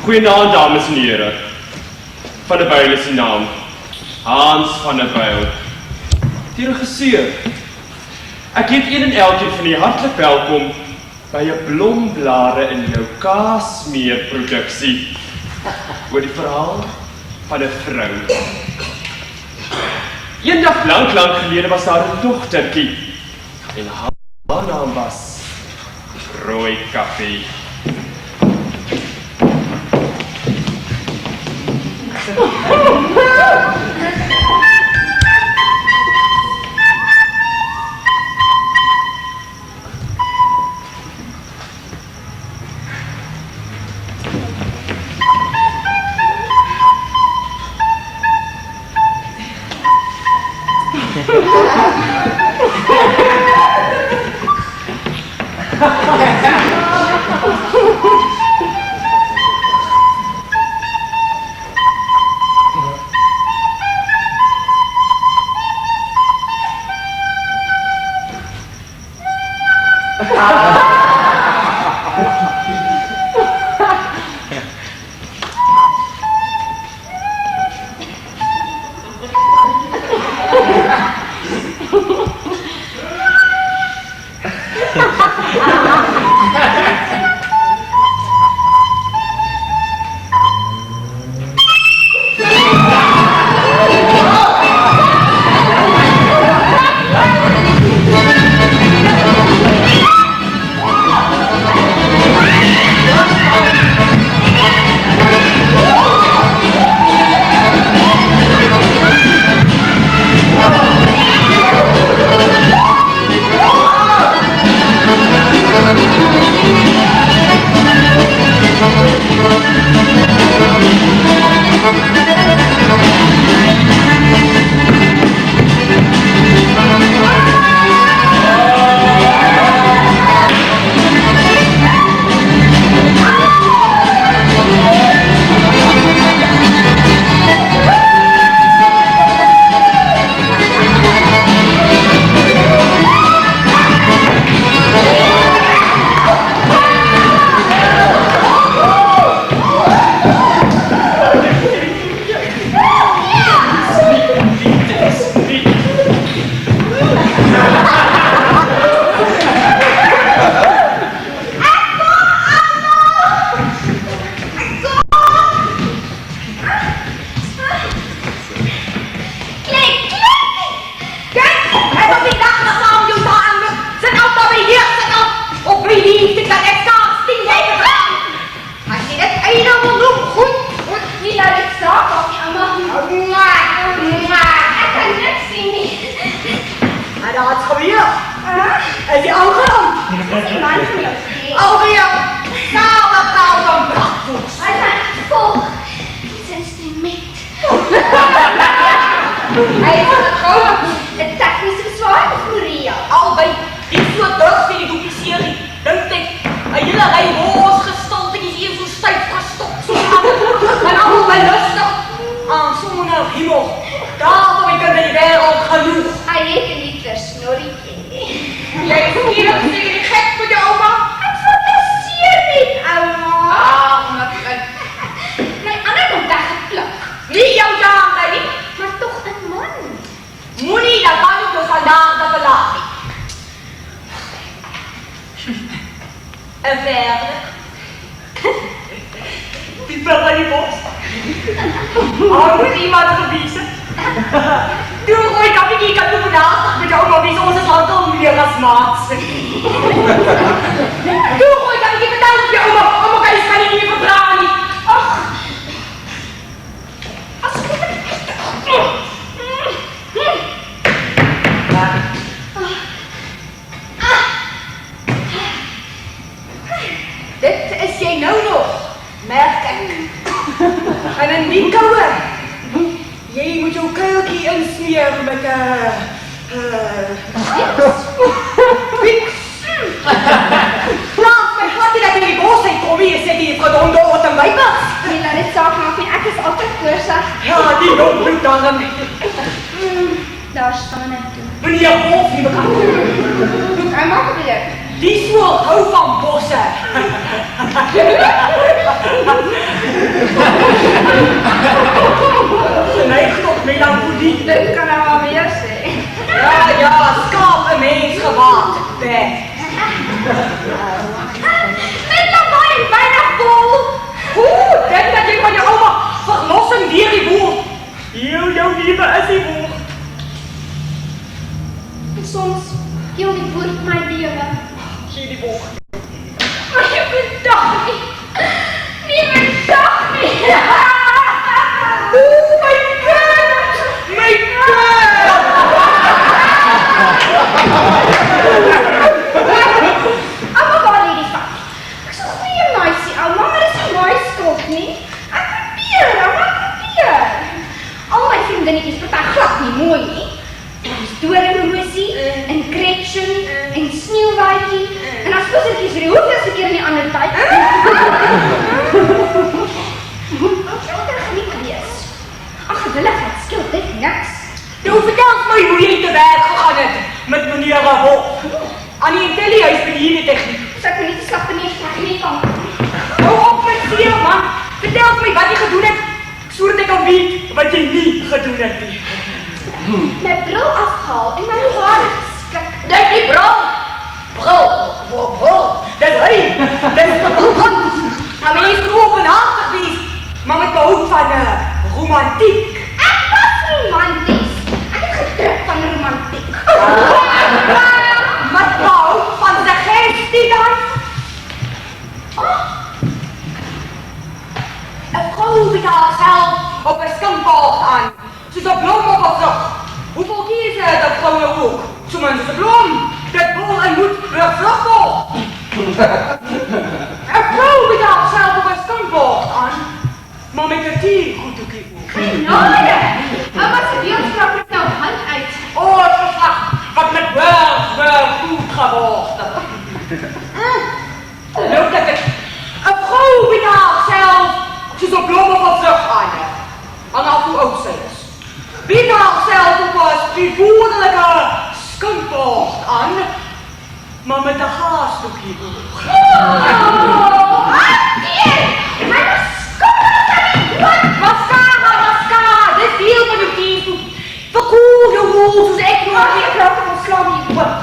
Goeienaand, dames en heren. Van der Byl is die naam. Hans van der Byl. Die regisseur. Ek heet een en elkeen van die hartelijk welkom by 'n blomblare in jou kaasmeer produksie oor die verhaal van 'n vrou. Eendag lang gelede was daar 'n dogtertjie en haar naam was Rooi Kaffie. Daar staan ek toe. Meneer Hof, nie bekend. Doe, hy maak het weer. Die soort hou van bosse. Geneigd tot melancholie. Dat kan nou wel meer zijn. Ja, skaap een mens gewaad. Bed. Met lawaai en bijna vol. Oeh, denk dat je van je oma verlossen weer die boer. Heel jouw lieve is die boer. En soms heel die boer mijn leven. Hier die boer. Maar je bedacht niet. Nee, bedacht niet. Oeh, mijn kind. Mijn kind. Amma waar lê die vat? Ek is 'n goeie meisie, ouma, maar dis nie my skuld nie. Ek probeer, ouma, ek probeer. Al my vriendinnetjies party glad nie mooi nie. Daar is Doornrosie en Gretchen en Sneeuwwitjie en as pusseltjies vir die hoeveelste keer in die ander tyd. Wat sou dit geniet wees? Ag, gewilligheid skil dit niks. Nou vertel my hoe jy te werk gegaan het met meneer Rahop. Aan die intellihuis by die hierdie So ek moet nie te slap beneer van hierdie kant. Hou op met seer, man. Vertel my wat jy gedoen het. Sodat ek kan weet wat jy nie gedoen het nie. My bril afgehaal en my hare geskik. Dit die bril. Bril. Dit hy. Dit is begon. Maar my is openhartig wees. Maar met behoud van romantiek. Ek was romanties. Ek het gedruk van romantiek. Met behoud van de geestie dan. Een vrouw biedt haarzelf op een skimpaard aan. Soos 'n blom op 'n vrug. Hoeveel keer sê dat vroue ook? So mens is 'n blom. Dit bol en moet weer vrug word. 'n Vrou biedt haarzelf op 'n skimpaard aan. Maar met 'n teegoedjie ook. Genade! Ouma se beeldspraak het nou hand uit. Oh, het geslag wat met wel goed geword het. Nou dat ek 'n vrou biedt haarzelf soos 'n blom op 'n vrug aan. Hang af hoe oud sy is. Biedt haarzelf op 'n spievoordelike skimpaard aan, maar met 'n haarstokkie oog. Mascara, dis deel van jou teevoet. Verkoel jou hol soos ek nou aan die krap van slam hier oop.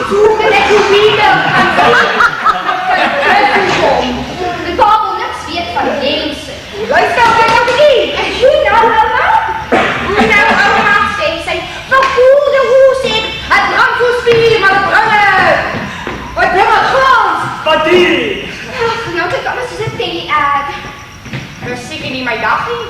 Hoe ek hoe weer kan de babel niks weet van mensen. Luister, ek nou nie. En hoe nou, ouma? Hoe nou, ouma, sê sy, verkoel de hoes ek, het brand so spier, maar het brand. Wat bring het glans? Wat die? Ach, nou kyk alles soos 'n teddy-ad. Dis seker nie my dag nie.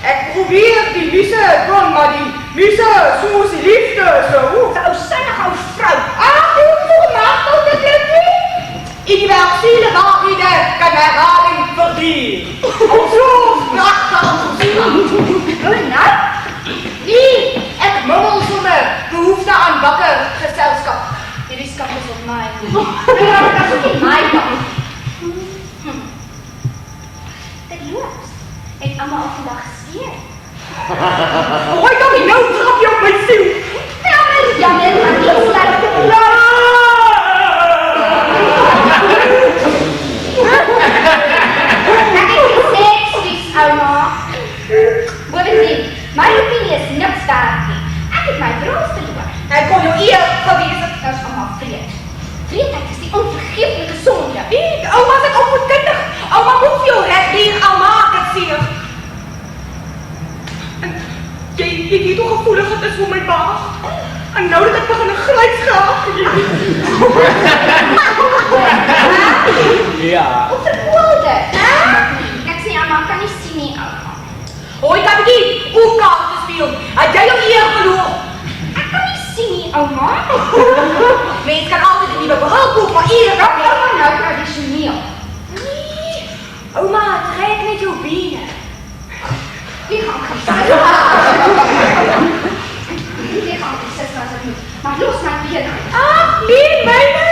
Ek probeer die muse kon, maar die muse soos die liefde so. Ou sinnige ou vrou. Ag, hoe volmaak tot dit nie? Universele waarhede kan herhaling verdien. Om so prachtig te zien. Nou? Nee, ek mummel sommer behoefte aan wakker geselskap. Hierdie skap is op my. Ja, dat is ook my kant. Dit loops. Ek almal al vandag gesien. Hoor dan nie nou trap jy op my siel. Jammer, maar nie sleg. Ek het gesê, Suus, ouma. Bovendien, my opinie is niks werd nie. Ek het my broers verloor. Ek kon jou eer gewees het. Dat is allemaal vreed. Vreedheid is die onvergeeflijke sonde. Ek, ouma is ek opvoedkundig. Ouma moet vir jou recht leer, ouma maak het seer. En jy weet hoe gevoelig het is vir my baas. En nou dat ek begin 'n grys graag Ja. Hoe verkoel dit? Ek sê, ouma, kan nie sien nie, ouma. Hoi, Kapikie, hoe kaart te speel. Het jy jou eer verloor? Ek kan nie sien nie, ouma. Mens kan altyd 'n nuwe bril koop, maar eer Dat is maar nou traditioneel. Nee, ouma, trek net jou bene. Die gaan gesê. Die gaan gesê as ek moet. Maar los my been. Ag, nee, myne.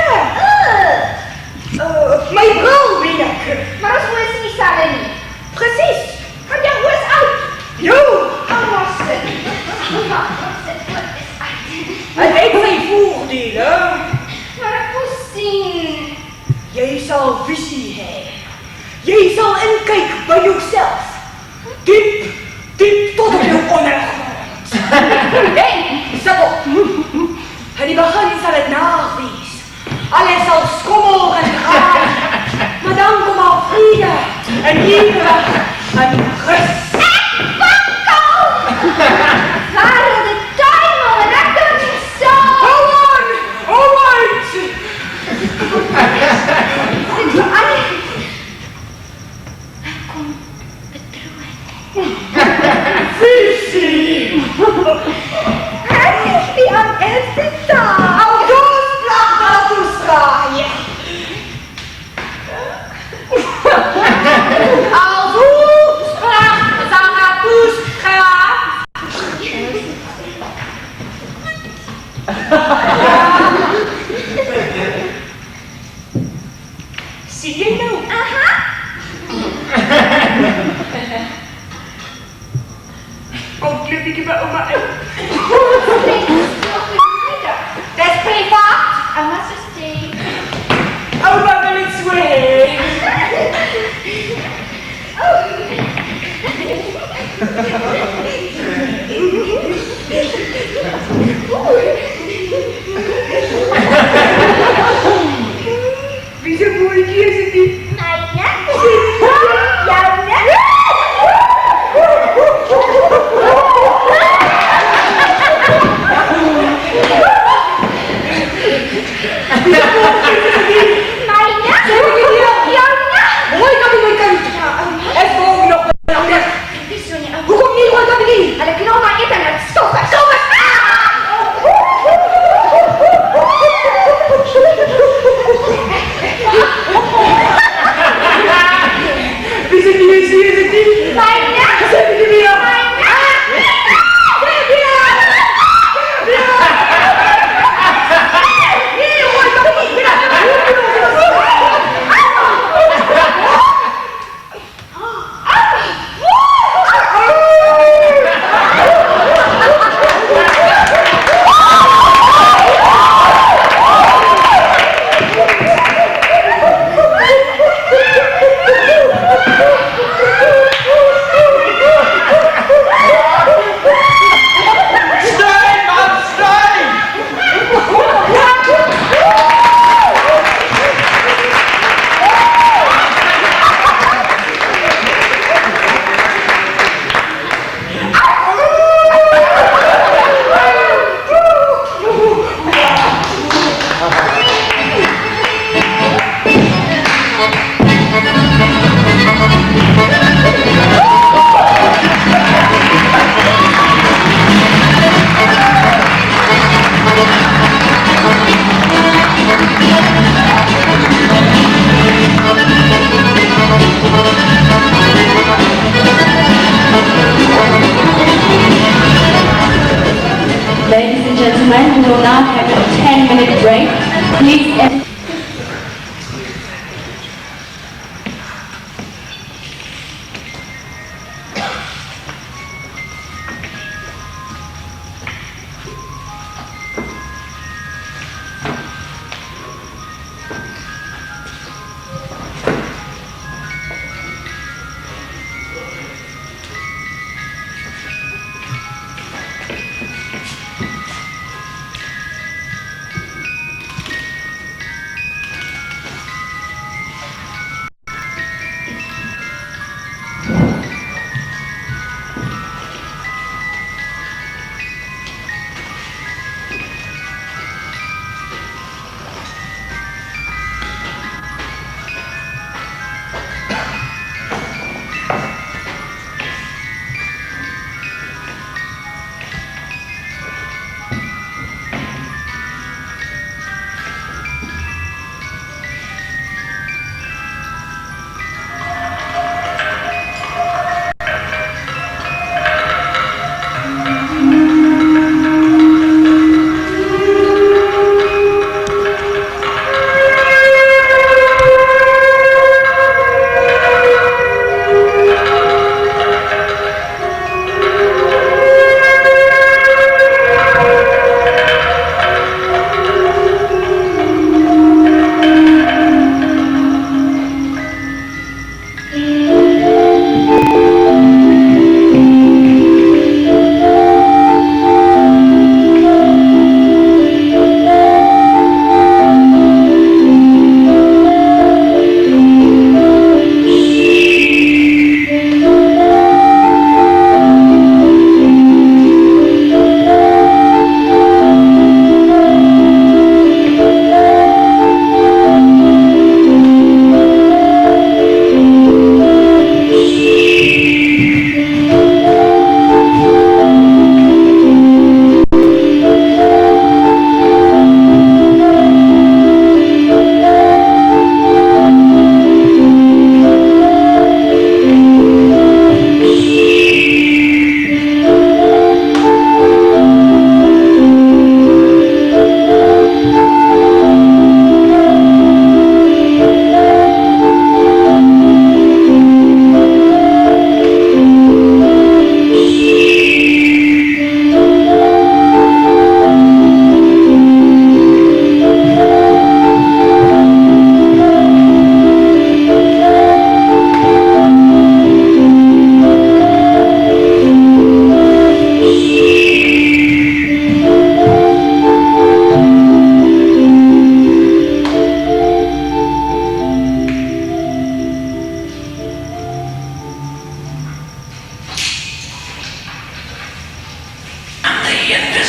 My bril, weet ek. Maar ons moet nie dieselfde nie. Presies. by yourself. Diep tot op jou ondergrond. En, sit op. In die begin sal het naag wees. Alles sal skommel en graai. Maar dan kom al vrede en ewig en rus. Waar is de tuimel en ek kan nie saam. Hou aan! Sit jy aan? Ek kom betroon. Visie! Ek is die aan eerste taal. Al dus blag dat toestraai. Al dus blag dat toestraai. Sien jy nou? Aha. Kom klippie by ouma uit. Dis privaat. Ouma se stem. Ouma wil dit so hê. Wie se bootjie is dit? Myne. Joune. Myne. Joune. Mooi kan jy my kan. Ek wou nog nou. Dis so nie. Hoekom nie hoor kan nie? Hulle knal maar net en dit stop. Wie se nie is dit nie? Myne. Sê dit weer. Ladies and gentlemen, we will now have a 10-minute break. Please.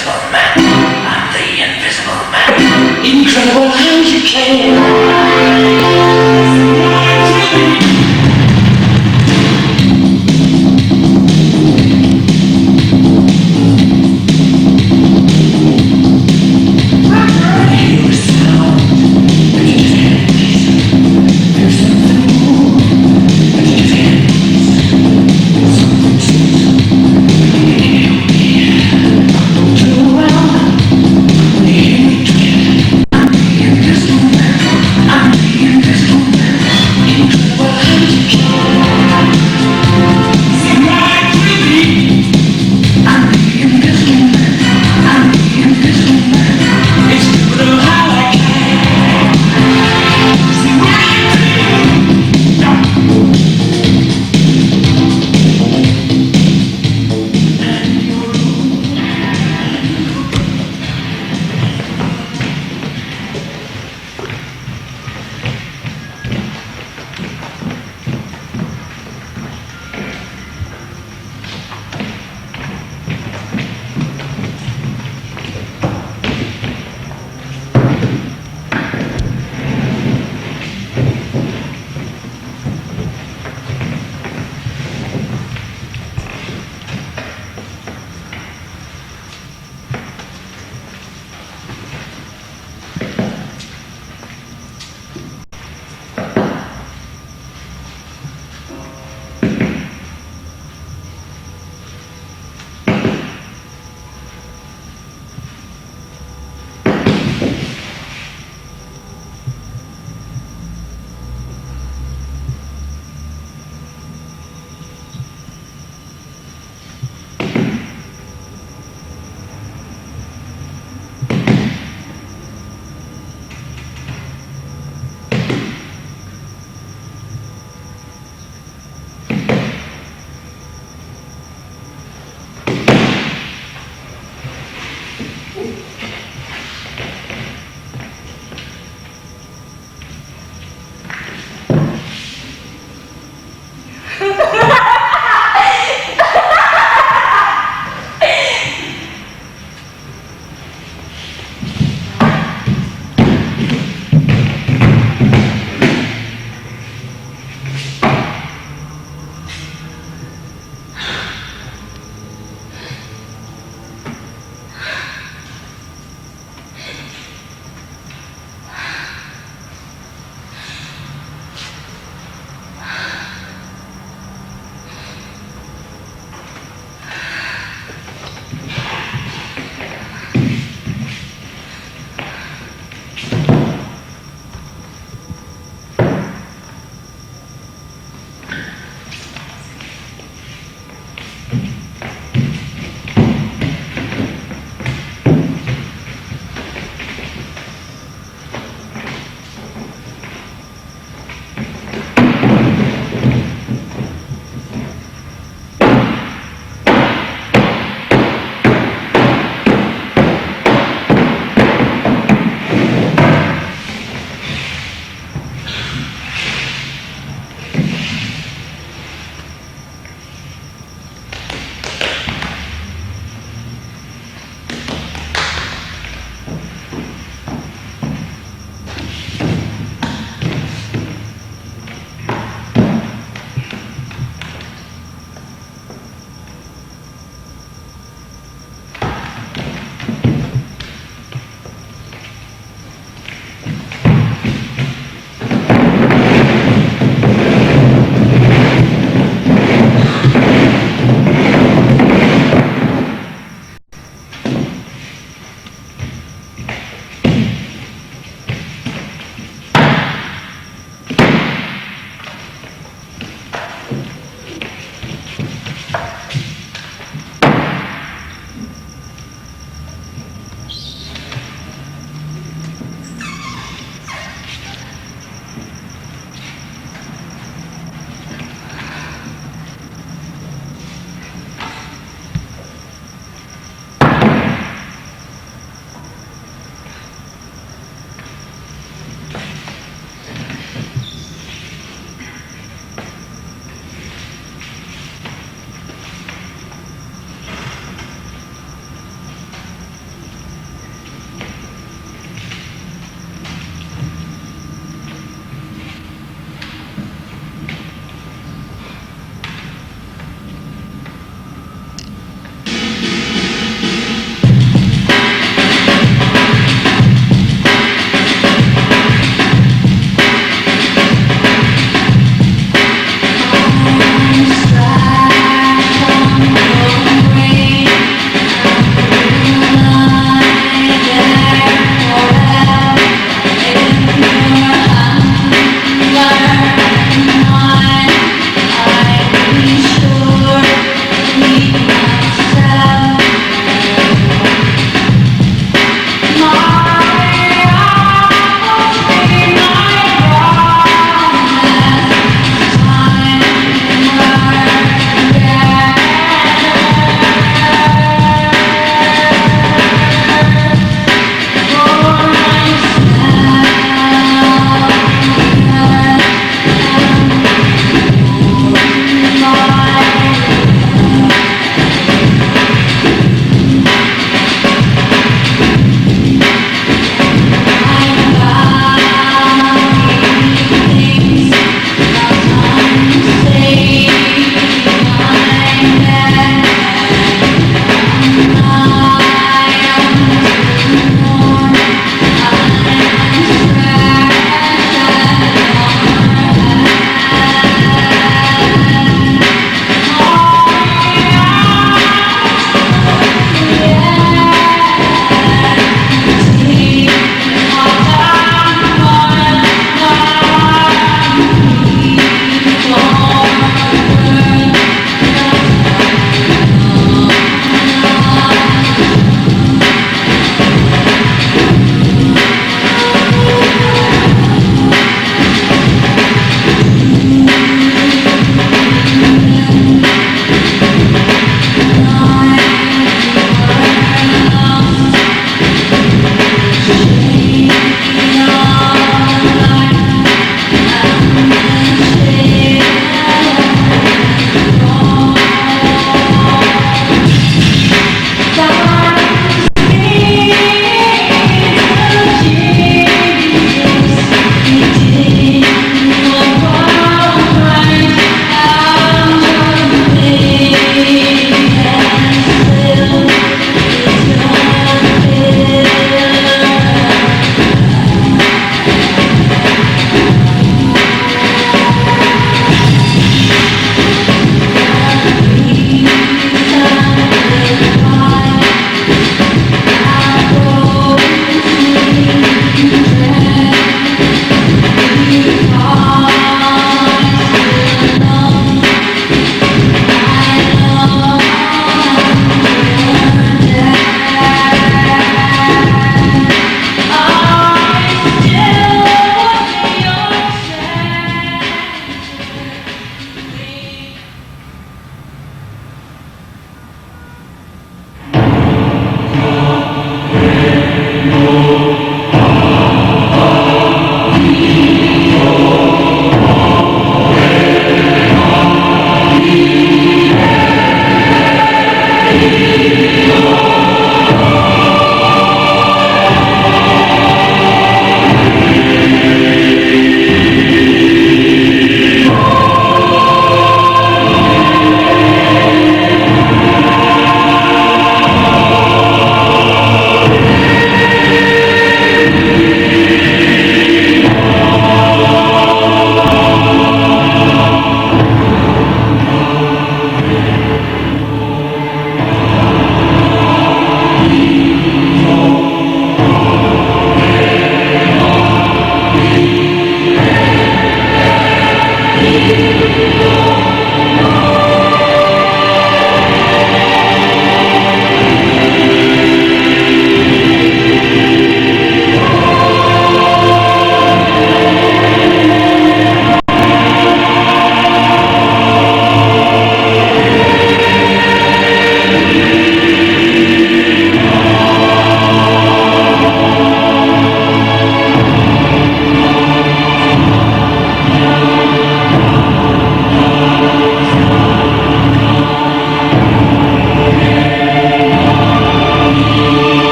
Invisible Man. I'm the Invisible Man. Incredible how you can. I'm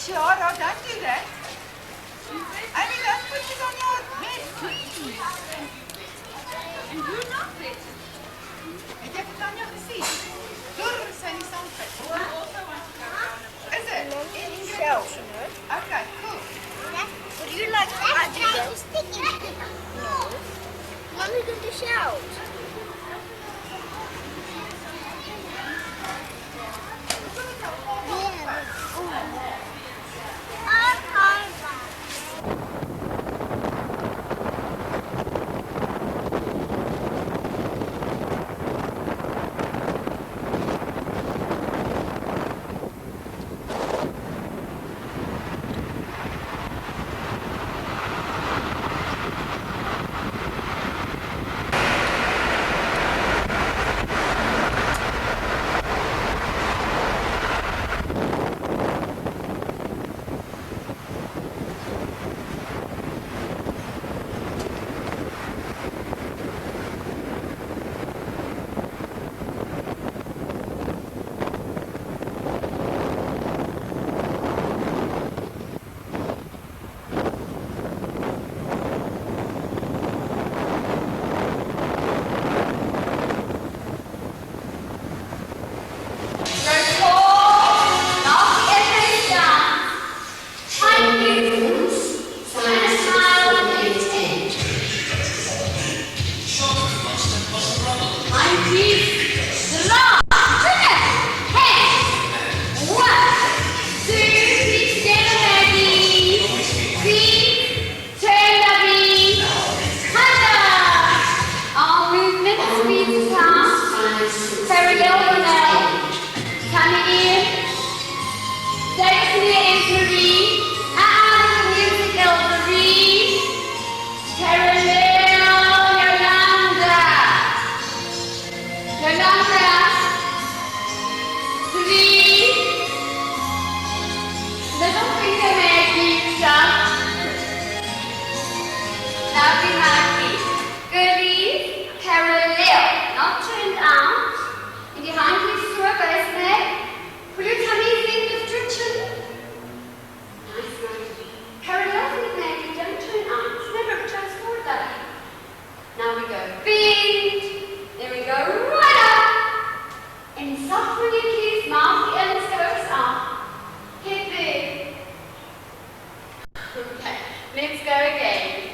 Sure, I'll don't do that. I mean, don't put it on your head, please. And you're not it. Ik heb het aan je gezien. Door zijn die zandpret. Is it? In shells. Okay, cool. Would you like to add those? No. Let me do the shells. Let's go again.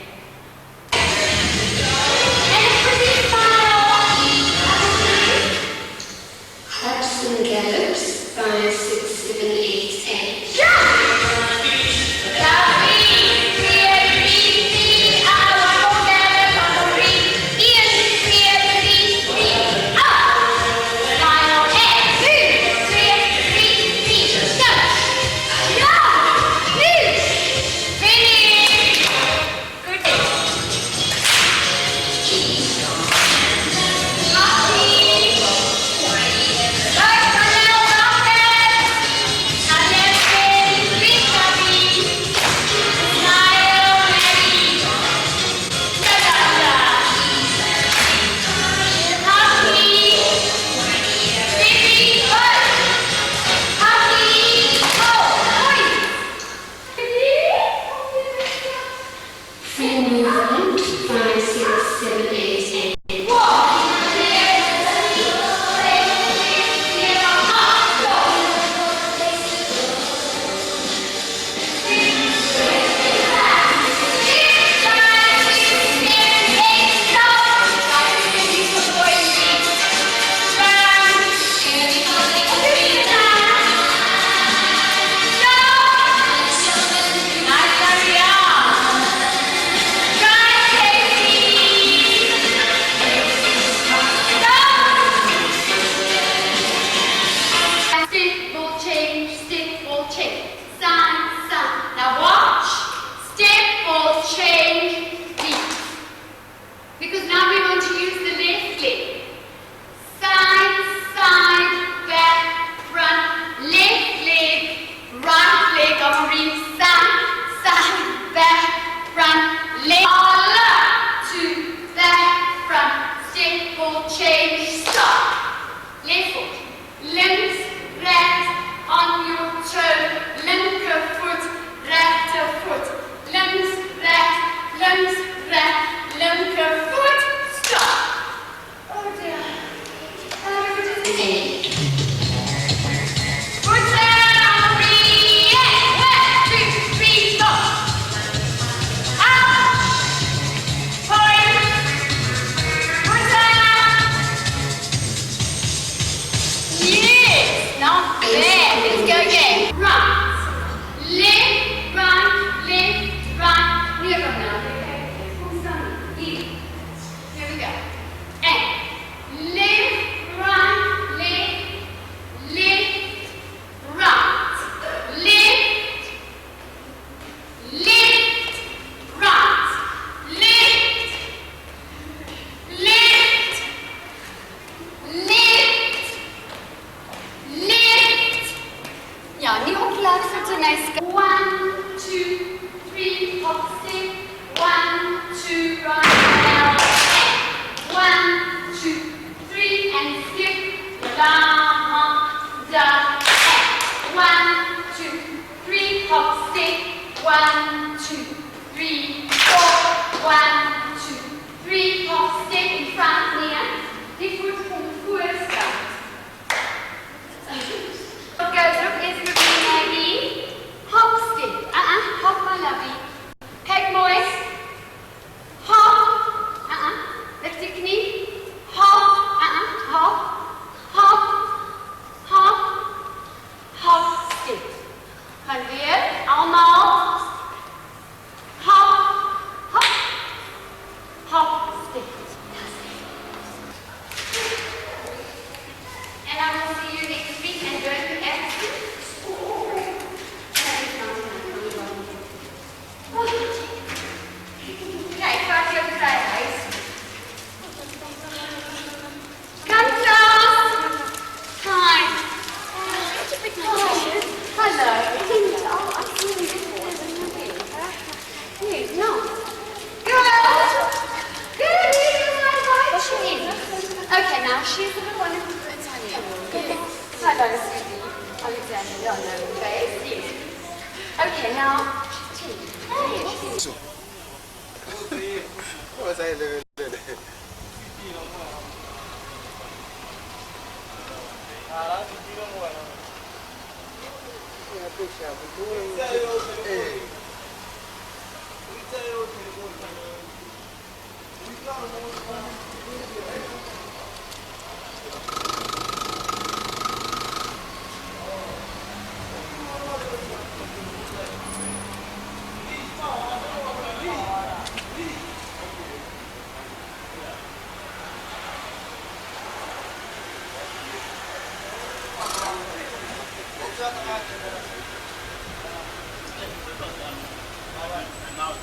a nice go. 1, 2, 3, hop, stick. 1, 2, right, now. 1, 2, 3, and skip. Da, da, 1, 2, 3, hop, stick. 1, 2, 3, 4. 1, 2, 3, hop, stick in front neer. Die voet komt voorstaan. Wat goes up is the Maggie. Hop, stick. Hop, my lovey. Kijk mooi. Hop. Lift je knie. Hop. Hop. Hop. Hop. Hop, stick. Gaan weer. Allemaal. Hop. Hop. Hop, stick. And I will see you next week and don't forget to okay, start your sideways. Come down. Hi. Hello. I've seen you before. Yes, no. Girls. Good evening, my wife. She is. Okay, now she's the one who puts on you. Hello, Susie. Alexander, your known face. Yes. Okay, now. What was I doing? Now,